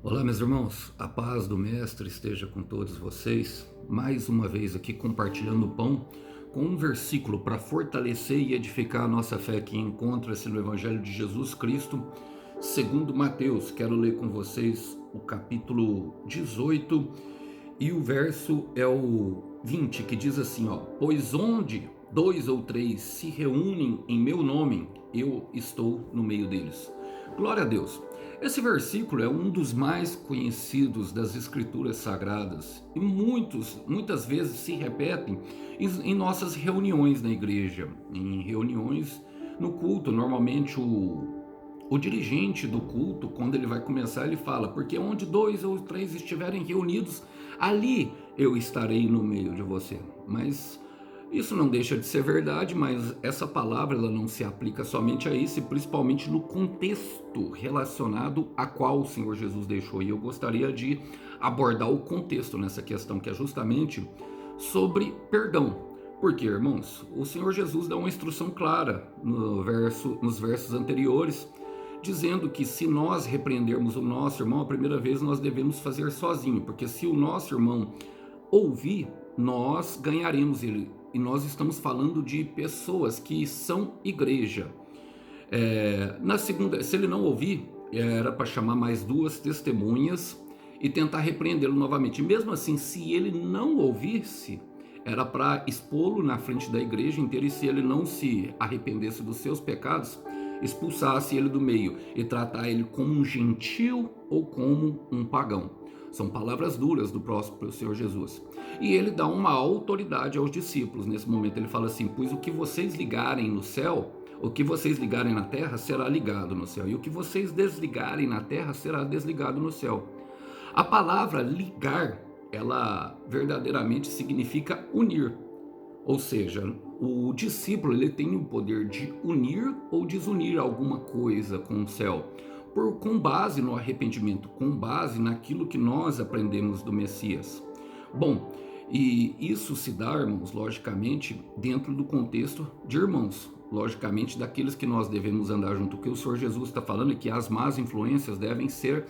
Olá, meus irmãos, a paz do Mestre esteja com todos vocês. Mais uma vez aqui compartilhando o pão com um versículo para fortalecer e edificar a nossa fé que encontra-se no Evangelho de Jesus Cristo, segundo Mateus. Quero ler com vocês o capítulo 18 e o verso é o 20, que diz assim, ó: Pois onde dois ou três se reúnem em meu nome, eu estou no meio deles. Glória a Deus. Esse versículo é um dos mais conhecidos das Escrituras Sagradas e muitas vezes se repetem em nossas reuniões na igreja, em reuniões no culto. Normalmente o dirigente do culto, quando ele vai começar, ele fala: porque onde dois ou três estiverem reunidos, ali eu estarei no meio de você. Mas isso não deixa de ser verdade, mas essa palavra ela não se aplica somente a isso, e principalmente no contexto relacionado a qual o Senhor Jesus deixou. E eu gostaria de abordar o contexto nessa questão, que é justamente sobre perdão. Porque, irmãos, o Senhor Jesus dá uma instrução clara nos versos anteriores, dizendo que se nós repreendermos o nosso irmão, a primeira vez nós devemos fazer sozinho, porque se o nosso irmão ouvir, nós ganharemos ele. E nós estamos falando de pessoas que são igreja. Na segunda, se ele não ouvir, era para chamar mais duas testemunhas e tentar repreendê-lo novamente. E mesmo assim, se ele não ouvisse, era para expô-lo na frente da igreja inteira, e se ele não se arrependesse dos seus pecados, expulsasse ele do meio e tratar ele como um gentil ou como um pagão. São palavras duras do próprio Senhor Jesus. E ele dá uma autoridade aos discípulos. Nesse momento ele fala assim: pois o que vocês ligarem no céu, o que vocês ligarem na terra será ligado no céu, e o que vocês desligarem na terra será desligado no céu. A palavra ligar, ela verdadeiramente significa unir. Ou seja, o discípulo ele tem o poder de unir ou desunir alguma coisa com o céu, com base no arrependimento, com base naquilo que nós aprendemos do Messias. Bom, e isso se dá, irmãos, logicamente, dentro do contexto de irmãos, logicamente daqueles que nós devemos andar junto. O que o Senhor Jesus está falando é que as más influências devem ser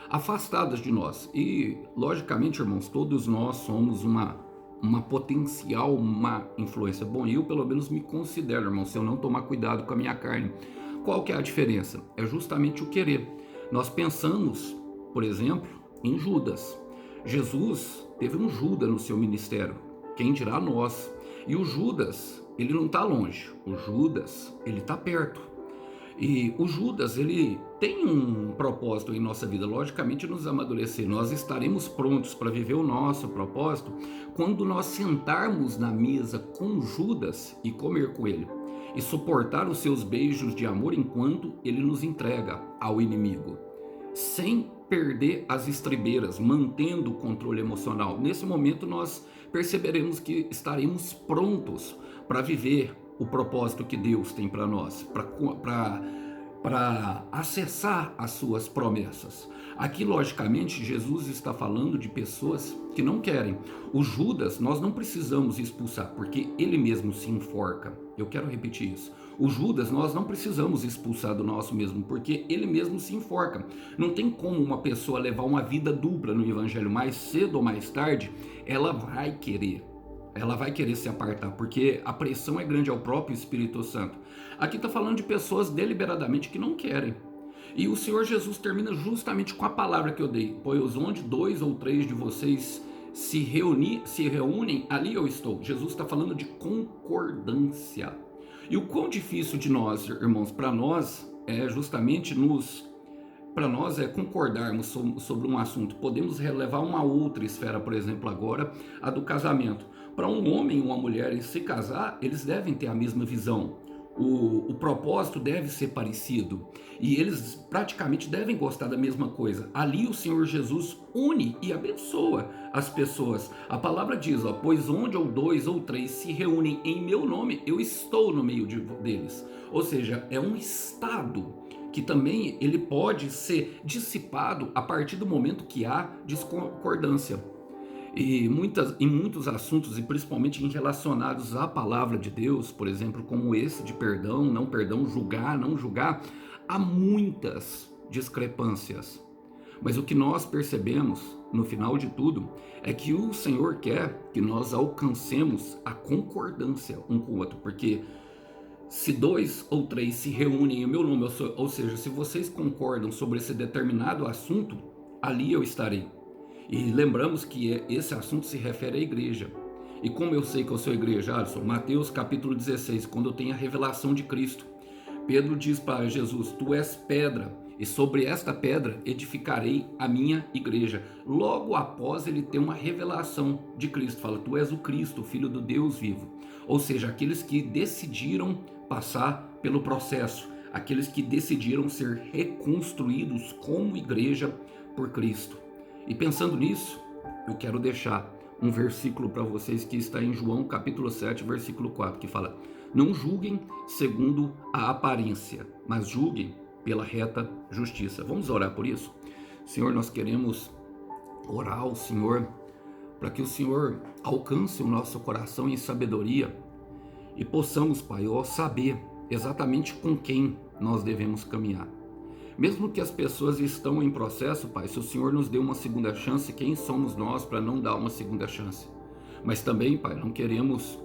afastadas de nós. E, logicamente, irmãos, todos nós somos uma potencial má influência. Bom, eu pelo menos me considero, irmão, se eu não tomar cuidado com a minha carne. Qual que é a diferença? É justamente o querer. Nós pensamos, por exemplo, em Judas. Jesus teve um Judas no seu ministério, quem dirá nós? E o Judas, ele não está longe, o Judas, ele está perto. E o Judas, ele tem um propósito em nossa vida, logicamente nos amadurecer. Nós estaremos prontos para viver o nosso propósito quando nós sentarmos na mesa com Judas e comer com ele, e suportar os seus beijos de amor enquanto ele nos entrega ao inimigo, sem perder as estribeiras, mantendo o controle emocional. Nesse momento nós perceberemos que estaremos prontos para viver o propósito que Deus tem para nós, para acessar as suas promessas. Aqui, logicamente, Jesus está falando de pessoas que não querem. O Judas, nós não precisamos expulsar, porque ele mesmo se enforca. Eu quero repetir isso. O Judas, nós não precisamos expulsar do nosso mesmo, porque ele mesmo se enforca. Não tem como uma pessoa levar uma vida dupla no Evangelho. Mais cedo ou mais tarde, ela vai querer se apartar, porque a pressão é grande ao próprio Espírito Santo. Aqui está falando de pessoas deliberadamente que não querem. E o Senhor Jesus termina justamente com a palavra que eu dei: pois onde dois ou três de vocês se reúnem, ali eu estou. Jesus está falando de concordância. E o quão difícil de nós, irmãos, para nós é justamente para nós é concordarmos sobre um assunto. Podemos relevar uma outra esfera, por exemplo, agora, a do casamento. Para um homem e uma mulher em se casar, eles devem ter a mesma visão. O propósito deve ser parecido. E eles praticamente devem gostar da mesma coisa. Ali o Senhor Jesus une e abençoa as pessoas. A palavra diz, ó: pois onde ou dois ou três se reúnem em meu nome, eu estou no meio deles. Ou seja, é um estado que também ele pode ser dissipado a partir do momento que há discordância. E em muitos assuntos, e principalmente em relacionados à palavra de Deus, por exemplo, como esse de perdão, não perdão, julgar, não julgar, há muitas discrepâncias. Mas o que nós percebemos no final de tudo é que o Senhor quer que nós alcancemos a concordância um com o outro, porque se 2 ou 3 se reúnem em meu nome, ou seja, se vocês concordam sobre esse determinado assunto, ali eu estarei. E lembramos que esse assunto se refere à igreja. E como eu sei que eu sou igreja, Alisson? Mateus capítulo 16, quando tem a revelação de Cristo. Pedro diz para Jesus: tu és pedra, e sobre esta pedra edificarei a minha igreja. Logo após ele ter uma revelação de Cristo, fala: tu és o Cristo, o Filho do Deus vivo. Ou seja, aqueles que decidiram passar pelo processo, aqueles que decidiram ser reconstruídos como igreja por Cristo. E pensando nisso, eu quero deixar um versículo para vocês que está em João capítulo 7, versículo 4, que fala: não julguem segundo a aparência, mas julguem pela reta justiça. Vamos orar por isso? Senhor, nós queremos orar ao Senhor para que o Senhor alcance o nosso coração em sabedoria e possamos, Pai, saber exatamente com quem nós devemos caminhar. Mesmo que as pessoas estão em processo, Pai, se o Senhor nos deu uma segunda chance, quem somos nós para não dar uma segunda chance? Mas também, Pai, não queremos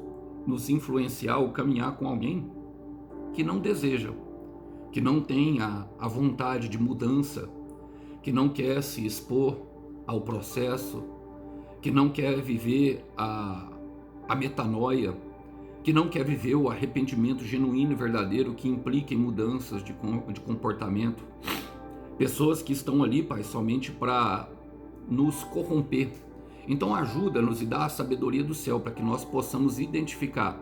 nos influenciar ou caminhar com alguém que não deseja, que não tem a vontade de mudança, que não quer se expor ao processo, que não quer viver a metanoia, que não quer viver o arrependimento genuíno e verdadeiro que implica em mudanças de comportamento. Pessoas que estão ali, Pai, somente para nos corromper. Então ajuda-nos e dá a sabedoria do céu para que nós possamos identificar.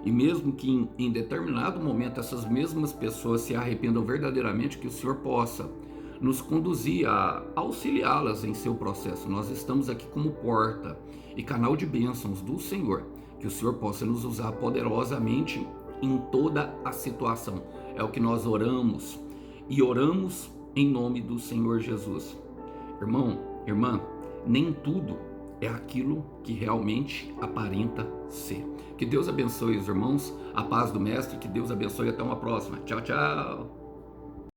E mesmo que em determinado momento essas mesmas pessoas se arrependam verdadeiramente, que o Senhor possa nos conduzir a auxiliá-las em seu processo. Nós estamos aqui como porta e canal de bênçãos do Senhor. Que o Senhor possa nos usar poderosamente em toda a situação. É o que nós oramos. E oramos em nome do Senhor Jesus. Irmão, irmã, nem tudo é aquilo que realmente aparenta ser. Que Deus abençoe os irmãos, a paz do Mestre, que Deus abençoe, até uma próxima. Tchau, tchau!